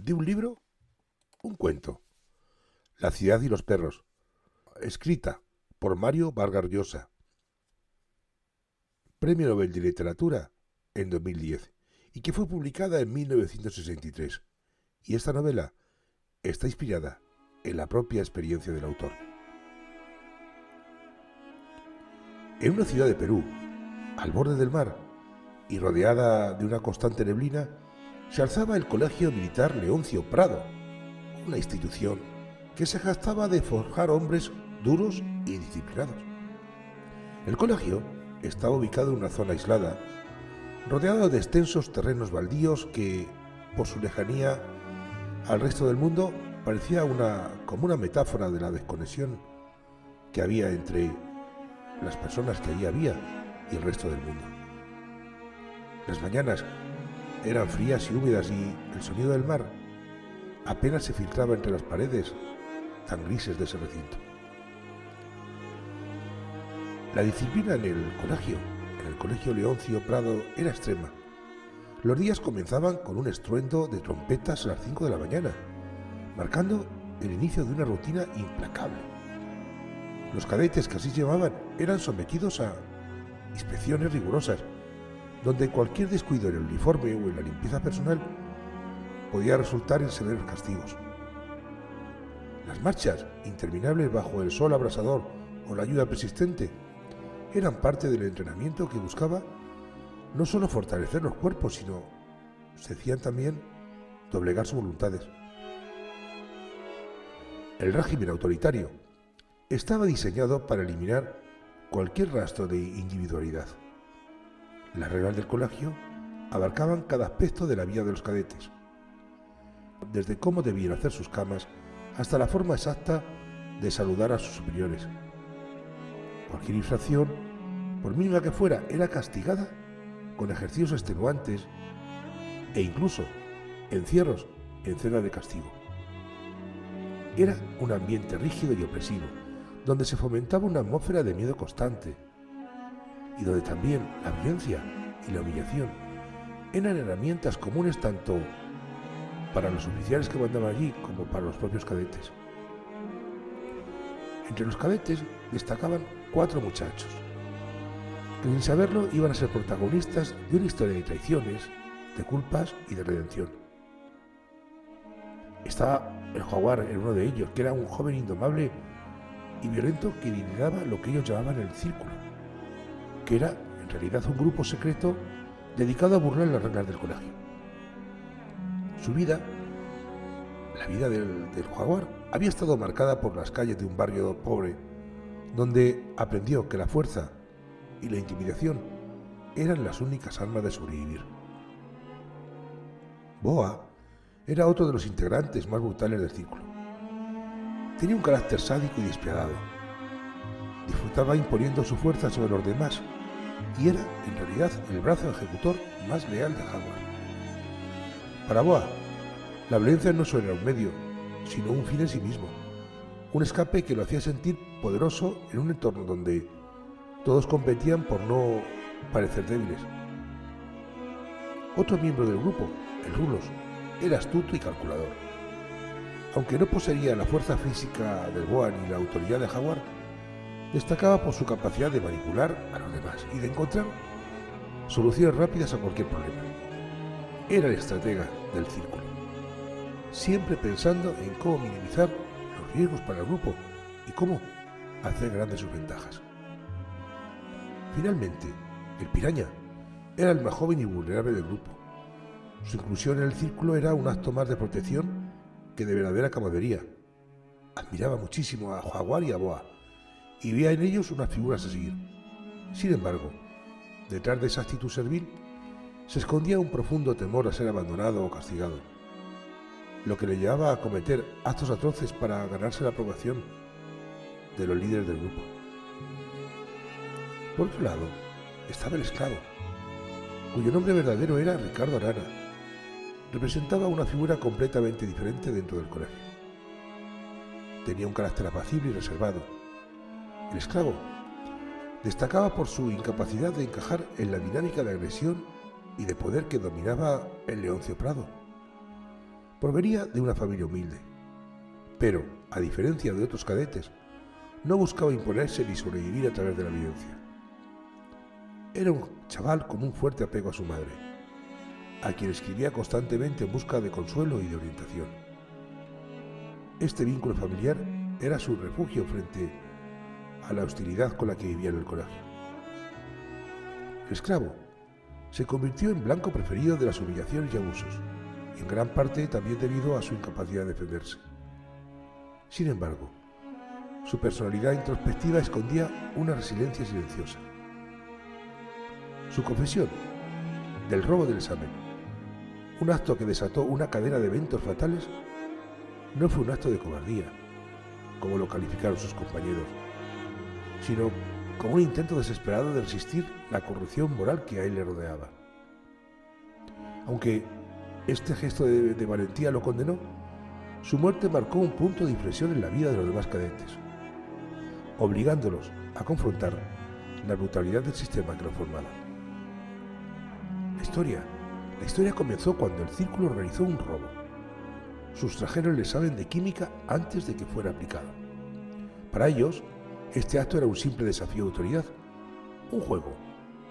De un libro, un cuento. La ciudad y los perros. Escrita por Mario Vargas Llosa. Premio Nobel de Literatura en 2010 y que fue publicada en 1963. Y esta novela está inspirada en la propia experiencia del autor. En una ciudad de Perú, al borde del mar y rodeada de una constante neblina, se alzaba el Colegio Militar Leoncio Prado, una institución que se jactaba de forjar hombres duros y disciplinados. El colegio estaba ubicado en una zona aislada, rodeado de extensos terrenos baldíos que, por su lejanía al resto del mundo, parecía como una metáfora de la desconexión que había entre las personas que allí había y el resto del mundo. Las mañanas eran frías y húmedas y el sonido del mar apenas se filtraba entre las paredes tan grises de ese recinto. La disciplina en el colegio Leoncio Prado, era extrema. Los días comenzaban con un estruendo de trompetas a las 5 de la mañana, marcando el inicio de una rutina implacable. Los cadetes, que así se llamaban, eran sometidos a inspecciones rigurosas, donde cualquier descuido en el uniforme o en la limpieza personal podía resultar en severos castigos. Las marchas interminables bajo el sol abrasador o la lluvia persistente eran parte del entrenamiento que buscaba no solo fortalecer los cuerpos, sino, se decían también, doblegar sus voluntades. El régimen autoritario estaba diseñado para eliminar cualquier rastro de individualidad. Las reglas del colegio abarcaban cada aspecto de la vida de los cadetes, desde cómo debían hacer sus camas hasta la forma exacta de saludar a sus superiores. Cualquier infracción, por mínima que fuera, era castigada con ejercicios extenuantes e incluso encierros en celdas de castigo. Era un ambiente rígido y opresivo, donde se fomentaba una atmósfera de miedo constante y donde también la violencia y la humillación eran herramientas comunes tanto para los oficiales que mandaban allí como para los propios cadetes. Entre los cadetes destacaban 4 muchachos, que sin saberlo iban a ser protagonistas de una historia de traiciones, de culpas y de redención. Estaba el Jaguar en uno de ellos, que era un joven indomable y violento que lideraba lo que ellos llamaban el Círculo, que era en realidad un grupo secreto dedicado a burlar las reglas del colegio. Su vida, la vida del Jaguar, había estado marcada por las calles de un barrio pobre, donde aprendió que la fuerza y la intimidación eran las únicas armas de sobrevivir. Boa era otro de los integrantes más brutales del círculo. Tenía un carácter sádico y despiadado. Disfrutaba imponiendo su fuerza sobre los demás y era, en realidad, el brazo ejecutor más leal de Jaguar. Para Boa, la violencia no solo era un medio, sino un fin en sí mismo, un escape que lo hacía sentir poderoso en un entorno donde todos competían por no parecer débiles. Otro miembro del grupo, el Rulos, era astuto y calculador. Aunque no poseía la fuerza física del Boa ni la autoridad de Jaguar, destacaba por su capacidad de manipular a los demás y de encontrar soluciones rápidas a cualquier problema. Era el estratega del círculo, siempre pensando en cómo minimizar los riesgos para el grupo y cómo hacer grandes sus ventajas. Finalmente, el Piraña era el más joven y vulnerable del grupo. Su inclusión en el círculo era un acto más de protección que de verdadera camaradería. Admiraba muchísimo a Jaguar y a Boa y veía en ellos unas figuras a seguir. Sin embargo, detrás de esa actitud servil se escondía un profundo temor a ser abandonado o castigado, lo que le llevaba a cometer actos atroces para ganarse la aprobación de los líderes del grupo. Por otro lado, estaba el esclavo, cuyo nombre verdadero era Ricardo Arana. Representaba una figura completamente diferente dentro del colegio. Tenía un carácter apacible y reservado. El esclavo destacaba por su incapacidad de encajar en la dinámica de agresión y de poder que dominaba el Leoncio Prado. Provenía de una familia humilde, pero, a diferencia de otros cadetes, no buscaba imponerse ni sobrevivir a través de la violencia. Era un chaval con un fuerte apego a su madre, a quien escribía constantemente en busca de consuelo y de orientación. Este vínculo familiar era su refugio frente a la hostilidad con la que vivía en el colegio. El esclavo se convirtió en blanco preferido de las humillaciones y abusos, y en gran parte también debido a su incapacidad de defenderse. Sin embargo, su personalidad introspectiva escondía una resiliencia silenciosa. Su confesión del robo del examen, un acto que desató una cadena de eventos fatales, no fue un acto de cobardía, como lo calificaron sus compañeros, sino como un intento desesperado de resistir la corrupción moral que a él le rodeaba. Aunque este gesto de valentía lo condenó, su muerte marcó un punto de inflexión en la vida de los demás cadetes, obligándolos a confrontar la brutalidad del sistema que lo formaba. La historia comenzó cuando el círculo realizó un robo. Sustrajeron el examen de química antes de que fuera aplicado. Para ellos, este acto era un simple desafío de autoridad, un juego,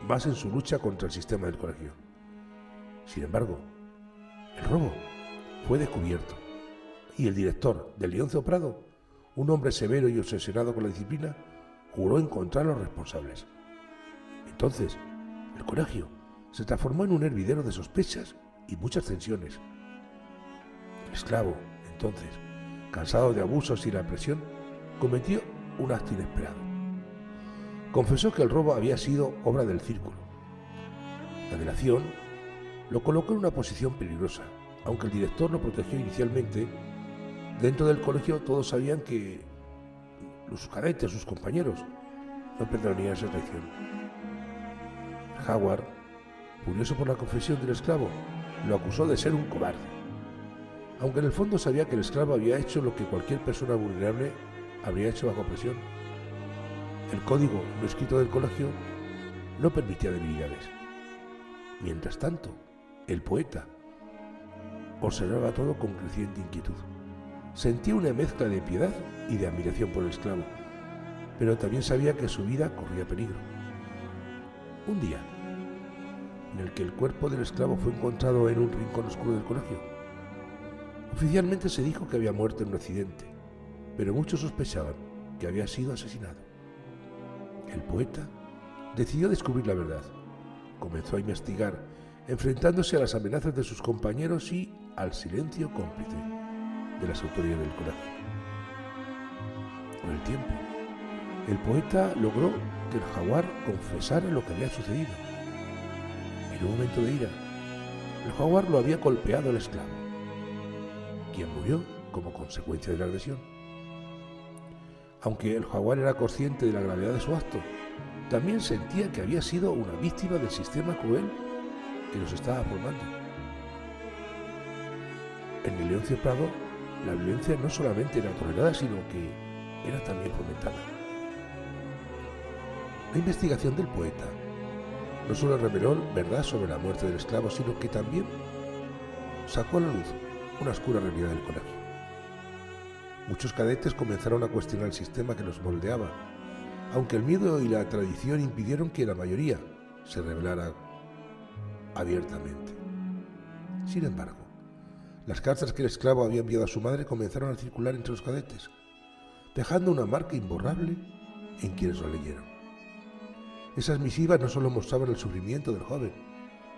más en su lucha contra el sistema del colegio. Sin embargo, el robo fue descubierto y el director del Leoncio Prado, un hombre severo y obsesionado con la disciplina, juró encontrar a los responsables. Entonces, el colegio se transformó en un hervidero de sospechas y muchas tensiones. El esclavo, entonces, cansado de abusos y la presión, cometió un acto inesperado. Confesó que el robo había sido obra del círculo. La delación lo colocó en una posición peligrosa. Aunque el director lo protegió inicialmente, dentro del colegio todos sabían que los cadetes, sus compañeros, no perdonarían esa traición. Howard, furioso por la confesión del esclavo, lo acusó de ser un cobarde, aunque en el fondo sabía que el esclavo había hecho lo que cualquier persona vulnerable habría hecho bajo presión. El código no escrito del colegio no permitía debilidades. Mientras tanto, el poeta observaba todo con creciente inquietud. Sentía una mezcla de piedad y de admiración por el esclavo, pero también sabía que su vida corría peligro. Un día, en el que el cuerpo del esclavo fue encontrado en un rincón oscuro del colegio, oficialmente se dijo que había muerto en un accidente, pero muchos sospechaban que había sido asesinado. El poeta decidió descubrir la verdad. Comenzó a investigar, enfrentándose a las amenazas de sus compañeros y al silencio cómplice de las autoridades del colegio. Con el tiempo, el poeta logró que el jaguar confesara lo que había sucedido. En un momento de ira, el jaguar lo había golpeado al esclavo, quien murió como consecuencia de la agresión. Aunque el jaguar era consciente de la gravedad de su acto, también sentía que había sido una víctima del sistema cruel que los estaba formando. En el Leoncio Prado, la violencia no solamente era tolerada, sino que era también fomentada. La investigación del poeta no solo reveló verdad sobre la muerte del esclavo, sino que también sacó a la luz una oscura realidad del colegio. Muchos cadetes comenzaron a cuestionar el sistema que los moldeaba, aunque el miedo y la tradición impidieron que la mayoría se rebelara abiertamente. Sin embargo, las cartas que el esclavo había enviado a su madre comenzaron a circular entre los cadetes, dejando una marca imborrable en quienes lo leyeron. Esas misivas no solo mostraban el sufrimiento del joven,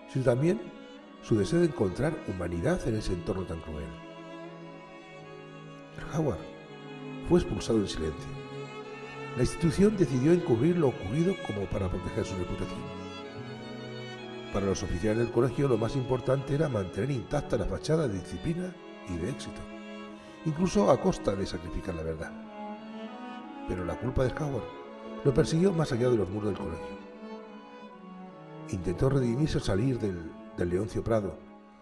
sino también su deseo de encontrar humanidad en ese entorno tan cruel. El jaguar fue expulsado en silencio. La institución decidió encubrir lo ocurrido como para proteger su reputación. Para los oficiales del colegio lo más importante era mantener intacta la fachada de disciplina y de éxito, incluso a costa de sacrificar la verdad. Pero la culpa del jaguar lo persiguió más allá de los muros del colegio. Intentó redimirse al salir del Leoncio Prado,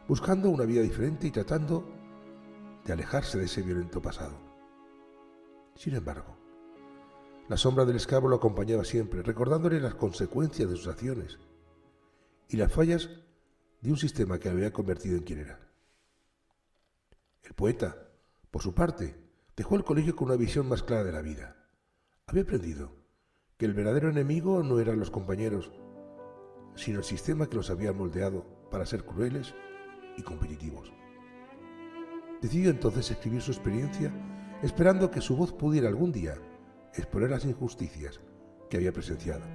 buscando una vida diferente y tratando de alejarse de ese violento pasado. Sin embargo, la sombra del esclavo lo acompañaba siempre, recordándole las consecuencias de sus acciones y las fallas de un sistema que lo había convertido en quien era. poeta, por su parte, dejó el colegio con una visión más clara de la vida. Había aprendido que el verdadero enemigo no eran los compañeros, sino el sistema que los había moldeado para ser crueles y competitivos. Decidió entonces escribir su experiencia, esperando que su voz pudiera algún día exponer las injusticias que había presenciado.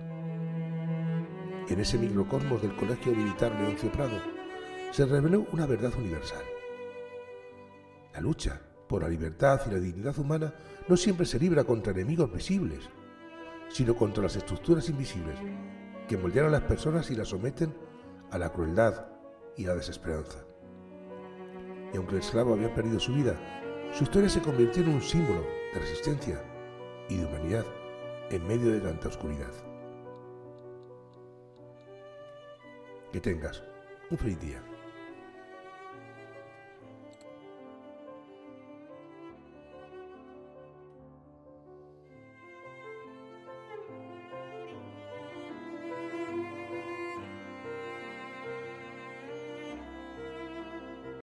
En ese microcosmos del Colegio Militar Leoncio Prado se reveló una verdad universal. La lucha por la libertad y la dignidad humana no siempre se libra contra enemigos visibles, sino contra las estructuras invisibles que moldean a las personas y las someten a la crueldad y la desesperanza. Y aunque el esclavo había perdido su vida, su historia se convirtió en un símbolo de resistencia y de humanidad en medio de tanta oscuridad. Que tengas un feliz día.